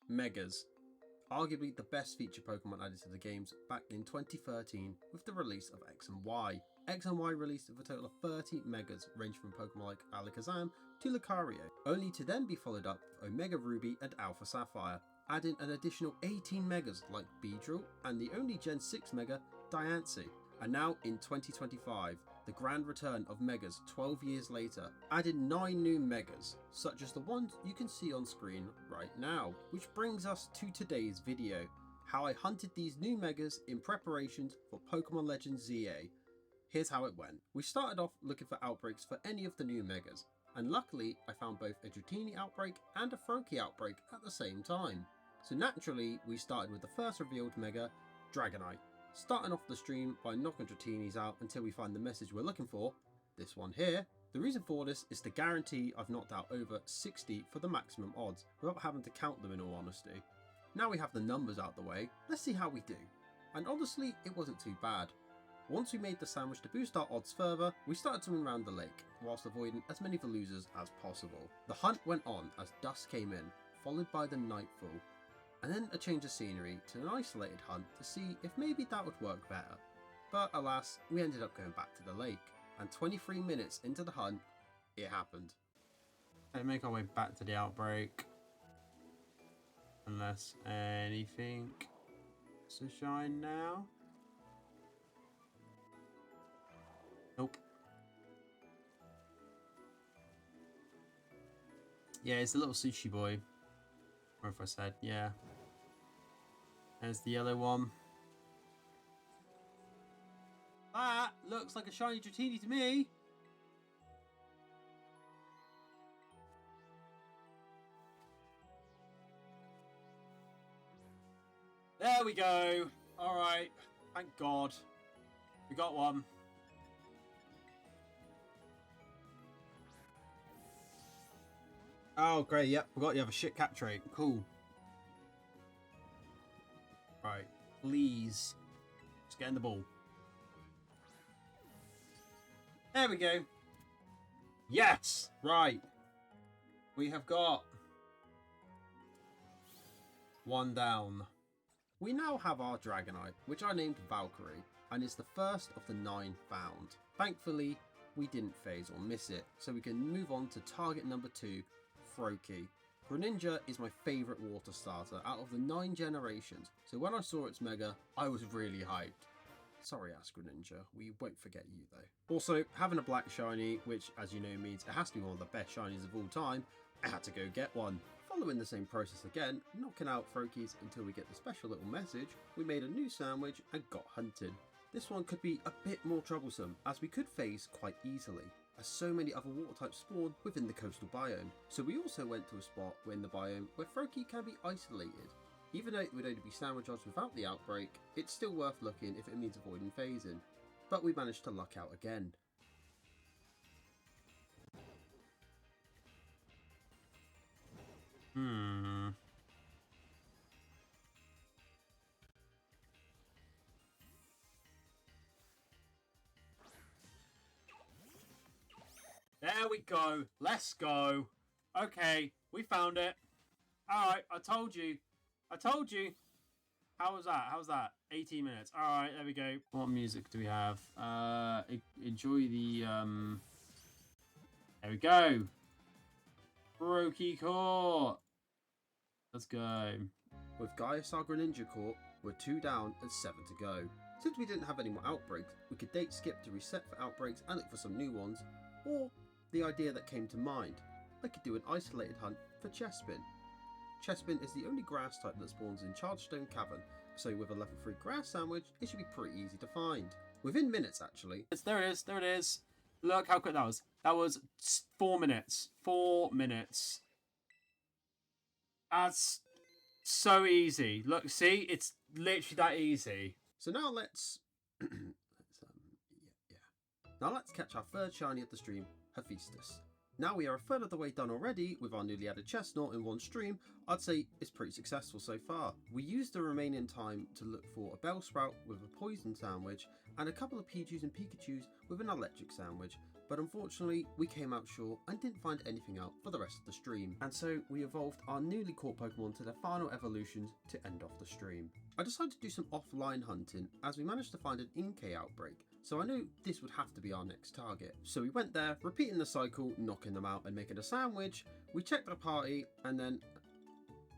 Megas. Arguably the best feature Pokemon added to the games back in 2013 with the release of X and Y. X and Y released with a total of 30 Megas ranging from Pokemon like Alakazam to Lucario, only to then be followed up with Omega Ruby and Alpha Sapphire, adding an additional 18 Megas like Beedrill and the only Gen 6 Mega, Diancie. And now in 2025, the grand return of Megas 12 years later added 9 new Megas, such as the ones you can see on screen right now. Which brings us to today's video, how I hunted these new Megas in preparations for Pokemon Legends ZA. Here's how it went. We started off looking for outbreaks for any of the new Megas, and luckily I found both a Dratini outbreak and a Froakie outbreak at the same time. So naturally we started with the first revealed Mega, Dragonite. Starting off the stream by knocking Dratinis out until we find the message we're looking for, this one here. The reason for this is to guarantee I've knocked out over 60 for the maximum odds, without having to count them in all honesty. Now we have the numbers out the way, let's see how we do. And honestly, it wasn't too bad. Once we made the sandwich to boost our odds further, we started swimming around the lake, whilst avoiding as many losers as possible. The hunt went on as dusk came in, followed by the nightfall, and then a change of scenery to an isolated hunt to see if maybe that would work better. But alas, we ended up going back to the lake, and 23 minutes into the hunt, it happened. Let's make our way back to the outbreak. Unless anything is to shine now. Nope. Yeah, it's a little sushi boy. Or if I said, yeah. There's the yellow one. That looks like a shiny Dratini to me. There we go. Alright. Thank God. We got one. Oh, great. Yep. Forgot you have a shit cap trait. Cool. Right. Please. Just get in the ball. There we go. Yes. Right. We have got one down. We now have our Dragonite, which I named Valkyrie, and is the first of the 9 found. Thankfully, we didn't phase or miss it, so we can move on to target number 2, Froakie. Greninja is my favourite water starter out of the 9 generations, so when I saw its Mega, I was really hyped. Sorry ass Greninja, we won't forget you though. Also, having a black shiny, which as you know means it has to be one of the best shinies of all time, I had to go get one. Following the same process again, knocking out Froakies until we get the special little message, we made a new sandwich and got hunted. This one could be a bit more troublesome, as we could phase quite easily, as so many other water types spawn within the coastal biome. So we also went to a spot in the biome where Froakie can be isolated. Even though it would only be sandwich odds without the outbreak, it's still worth looking if it means avoiding phasing. But we managed to luck out again. There we go. Let's go. Okay, we found it. Alright, I told you. I told you. How was that? How was that? 18 minutes. Alright, there we go. What music do we have? Enjoy the... There we go. Froakie Court. Let's go. With Gaiasar Greninja Court, we're 2 down and 7 to go. Since we didn't have any more outbreaks, we could date skip to reset for outbreaks and look for some new ones, or the idea that came to mind, I could do an isolated hunt for Chespin. Chespin is the only grass type that spawns in Chargestone Cavern, so with a level 3 grass sandwich, it should be pretty easy to find. Within minutes actually. There it is, there it is. Look how quick that was. That was 4 minutes. 4 minutes. That's so easy. Look, see? It's literally that easy. So now let's... Now let's catch our third shiny of the stream, Hephaestus. Now we are a third of the way done already with our newly added Chestnut in one stream. I'd say it's pretty successful so far. We used the remaining time to look for a Bellsprout with a poison sandwich and a couple of Pichus and Pikachus with an electric sandwich, but unfortunately we came out short and didn't find anything out for the rest of the stream, and so we evolved our newly caught Pokemon to their final evolutions to end off the stream. I decided to do some offline hunting as we managed to find an Inkay outbreak, so I knew this would have to be our next target. So we went there, repeating the cycle, knocking them out and making a sandwich. We checked the party and then...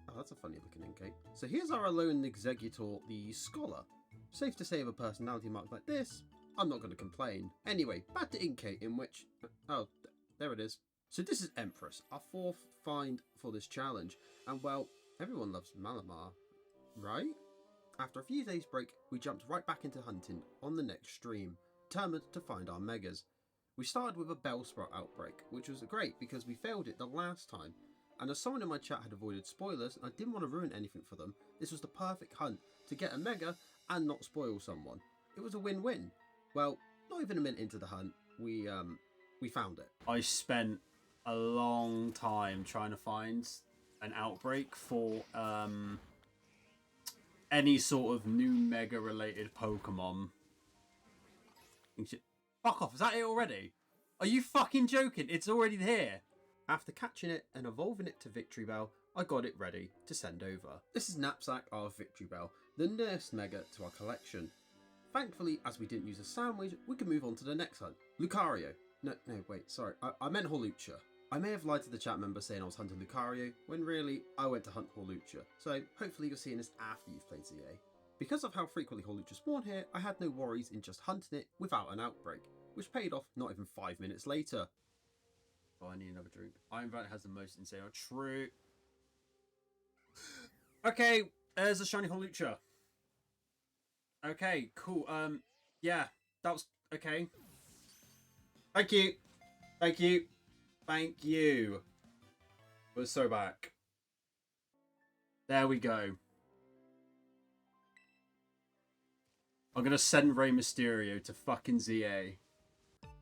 oh, that's a funny looking Inkay. So here's our alone executor, the Scholar. Safe to say, with a personality mark like this, I'm not going to complain. Anyway, back to Inkay, in which... oh, there it is. So this is Empress, our fourth find for this challenge. And well, everyone loves Malamar, right? After a few days break, we jumped right back into hunting on the next stream, determined to find our Megas. We started with a Bellsprout outbreak, which was great because we failed it the last time. And as someone in my chat had avoided spoilers and I didn't want to ruin anything for them, this was the perfect hunt to get a Mega and not spoil someone. It was a win-win. Well, not even a minute into the hunt, we found it. I spent a long time trying to find an outbreak for any sort of new Mega related Pokemon. Fuck off, is that it already? Are you fucking joking? It's already here. After catching it and evolving it to Victory Bell, I got it ready to send over. This is Knapsack of Victory Bell, the newest Mega to our collection. Thankfully, as we didn't use a sandwich, we can move on to the next hunt. Lucario. No, wait, sorry. I meant Hawlucha. I may have lied to the chat member saying I was hunting Lucario, when really, I went to hunt Hawlucha. So, hopefully you're seeing this after you've played ZA. Because of how frequently Hawlucha spawned here, I had no worries in just hunting it without an outbreak, which paid off not even 5 minutes later. Oh, I need another drink. Iron Valley has the most insane... true. Okay, there's a shiny Hawlucha. Okay, cool. Yeah, that was... okay. Thank you. Thank you. Thank you. We're so back. There we go. I'm gonna send Rey Mysterio to fucking ZA.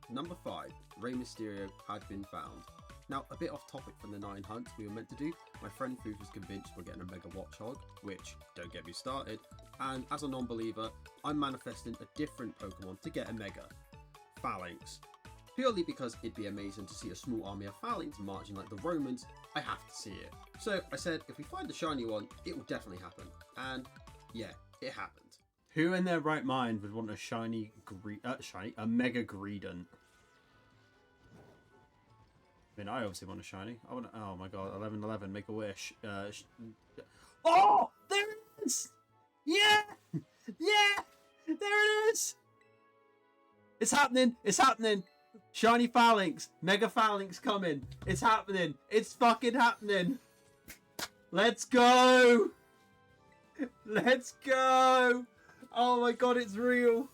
Number 5, Rey Mysterio had been found. Now, a bit off topic from the 9 hunts we were meant to do, my friend Foof was convinced we're getting a Mega Watchog, which, don't get me started, and as a non-believer, I'm manifesting a different Pokemon to get a Mega. Phalanx. Purely because it'd be amazing to see a small army of Phalanx marching like the Romans, I have to see it. So I said, if we find the shiny one, it will definitely happen. And yeah, it happened. Who in their right mind would want a a Mega Greedent? I mean, I obviously want a shiny. I want. Oh my god, 1111, make a wish. Oh, there it is! Yeah, yeah, there it is! It's happening! It's happening! Shiny Phalanx, Mega Phalanx coming. It's happening! It's fucking happening! Let's go! Let's go! Oh my god, it's real!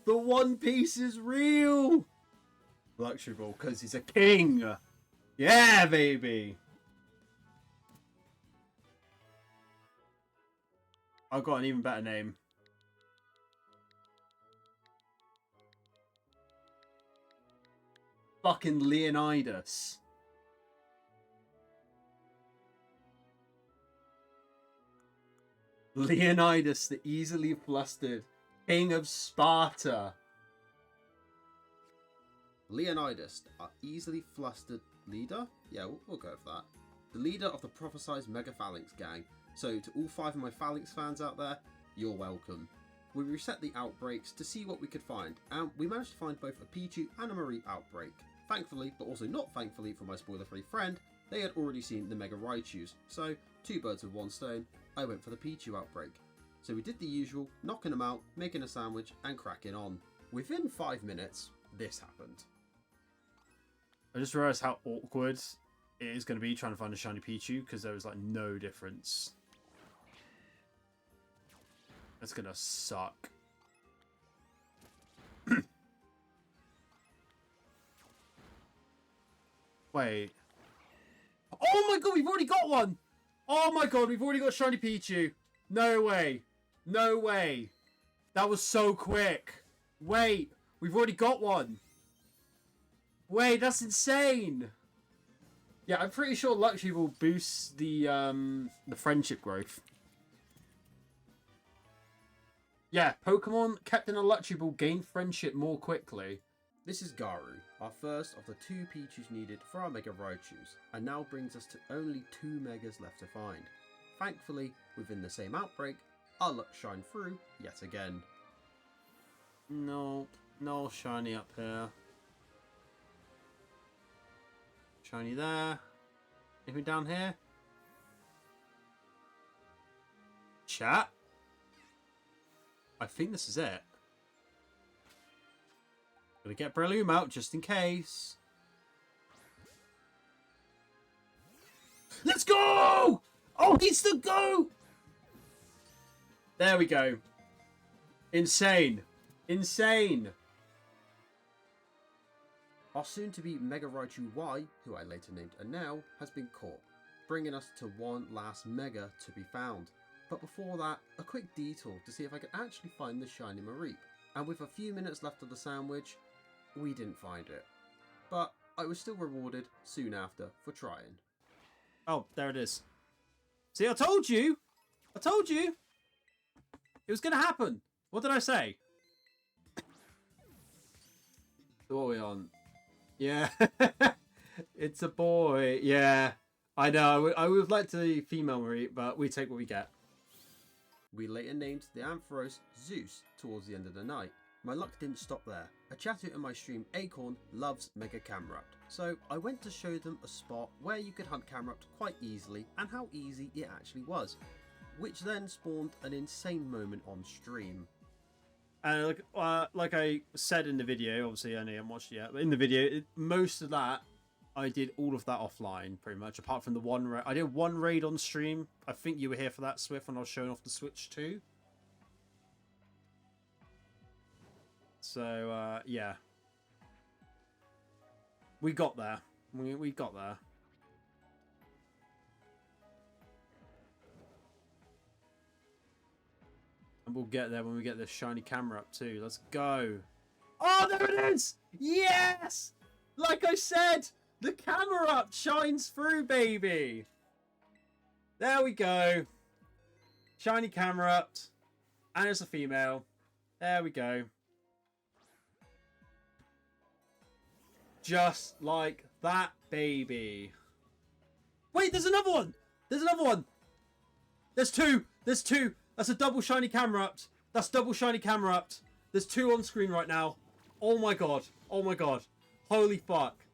The One Piece is real! Luxury Ball, because he's a king! Yeah, baby! I've got an even better name. Fucking Leonidas. Leonidas, the easily flustered King of Sparta. Leonidas, our easily flustered leader? Yeah, we'll go with that. The leader of the prophesized Mega Phalanx gang. So to all 5 of my Phalanx fans out there, you're welcome. We reset the outbreaks to see what we could find, and we managed to find both a Pichu and a Marie outbreak. Thankfully, but also not thankfully for my spoiler-free friend, they had already seen the Mega Raichus, so 2 birds with 1 stone, I went for the Pichu outbreak. So we did the usual, knocking them out, making a sandwich, and cracking on. Within 5 minutes, this happened. I just realised how awkward it is going to be trying to find a shiny Pichu, because there was like no difference. That's going to suck. Wait. Oh my god, we've already got one! Oh my god, we've already got shiny Pichu. No way. No way. That was so quick. Wait, we've already got one. Wait, that's insane. Yeah, I'm pretty sure Luxury will boost the friendship growth. Yeah, Pokemon kept in a Luxury Ball gain friendship more quickly. This is Garu, our first of the 2 Pichus needed for our Mega Raichus, and now brings us to only 2 Megas left to find. Thankfully, within the same outbreak, our luck shine through yet again. No shiny up here. Shiny there. Anything down here? Chat? I think this is it. Gonna get Breloom out just in case. Let's go! Oh, he's the go! There we go. Insane. Insane. Our soon-to-be Mega Raichu Y, who I later named Enel, has been caught, bringing us to one last Mega to be found. But before that, a quick detour to see if I could actually find the shiny Mareep. And with a few minutes left of the sandwich, we didn't find it. But I was still rewarded soon after for trying. Oh, there it is. See, I told you! I told you! It was going to happen! What did I say? What are we on? Yeah. It's a boy. Yeah. I know. I would have liked the female Marie, but we take what we get. We later named the Ampharos Zeus towards the end of the night. My luck didn't stop there. A chatter in my stream, Acorn, loves Mega Camerupt, so I went to show them a spot where you could hunt Camerupt quite easily and how easy it actually was, which then spawned an insane moment on stream. And like I said in the video, obviously I haven't watched it yet, but in the video, most of that, I did all of that offline, pretty much, apart from the one raid. I did one raid on stream. I think you were here for that, Swift, when I was showing off the Switch 2. So, yeah. We got there. We got there. And we'll get there when we get this shiny camera up too. Let's go. Oh, there it is! Yes! Like I said, the camera up shines through, baby. There we go. Shiny camera up. And it's a female. There we go. Just like that, baby. Wait, there's another one. There's another one. There's two. There's two. That's a double shiny camera up. That's double shiny camera up. There's 2 on screen right now. Oh my god. Oh my god. Holy fuck.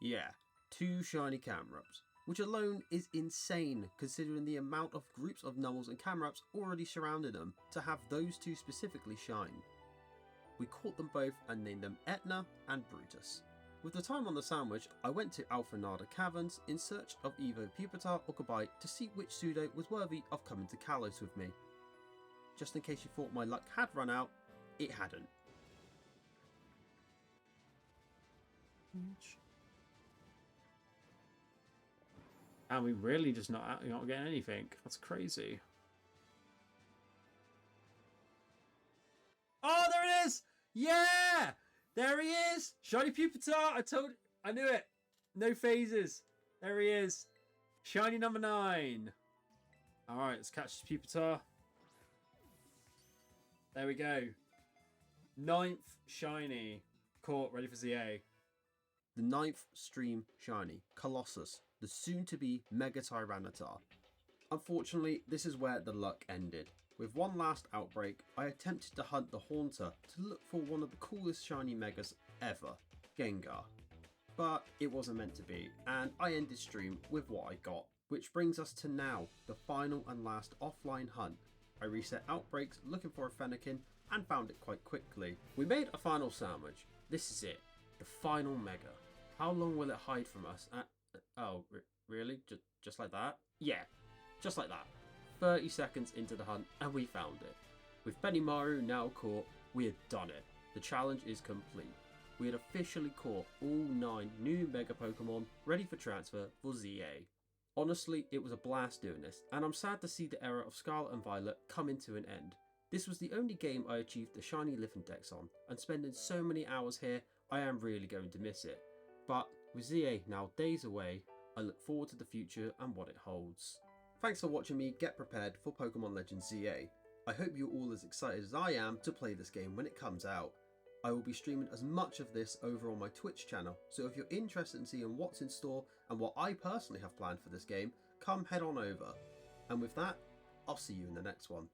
Yeah, 2 shiny Camerups, which alone is insane considering the amount of groups of Nummels and Camerups already surrounding them to have those 2 specifically shine. We caught them both and named them Etna and Brutus. With the time on the sandwich, I went to Alphanada Caverns in search of either Pupitar or Kabite to see which pseudo was worthy of coming to Kalos with me. Just in case you thought my luck had run out, it hadn't. And we really just not getting anything. That's crazy. Oh, there it is! Yeah! There he is! Shiny Pupitar! I knew it! No phases. There he is. Shiny number 9. Alright, let's catch the Pupitar. There we go. 9th shiny. Caught, ready for ZA. The 9th stream shiny, Colossus, the soon-to-be Mega Tyranitar. Unfortunately, this is where the luck ended. With one last outbreak, I attempted to hunt the Haunter to look for one of the coolest shiny Megas ever, Gengar. But it wasn't meant to be, and I ended stream with what I got. Which brings us to now, the final and last offline hunt. I reset outbreaks looking for a Fennekin and found it quite quickly. We made a final sandwich. This is it, the final Mega. How long will it hide from us? Oh, really? Just like that? Yeah, just like that. 30 seconds into the hunt and we found it. With Benimaru now caught, we had done it. The challenge is complete. We had officially caught all 9 new Mega Pokemon ready for transfer for ZA. Honestly, it was a blast doing this, and I'm sad to see the era of Scarlet and Violet coming to an end. This was the only game I achieved the shiny Living Dex on, and spending so many hours here, I am really going to miss it. But with ZA now days away, I look forward to the future and what it holds. Thanks for watching me get prepared for Pokemon Legends ZA. I hope you're all as excited as I am to play this game when it comes out. I will be streaming as much of this over on my Twitch channel, so if you're interested in seeing what's in store and what I personally have planned for this game, come head on over. And with that, I'll see you in the next one.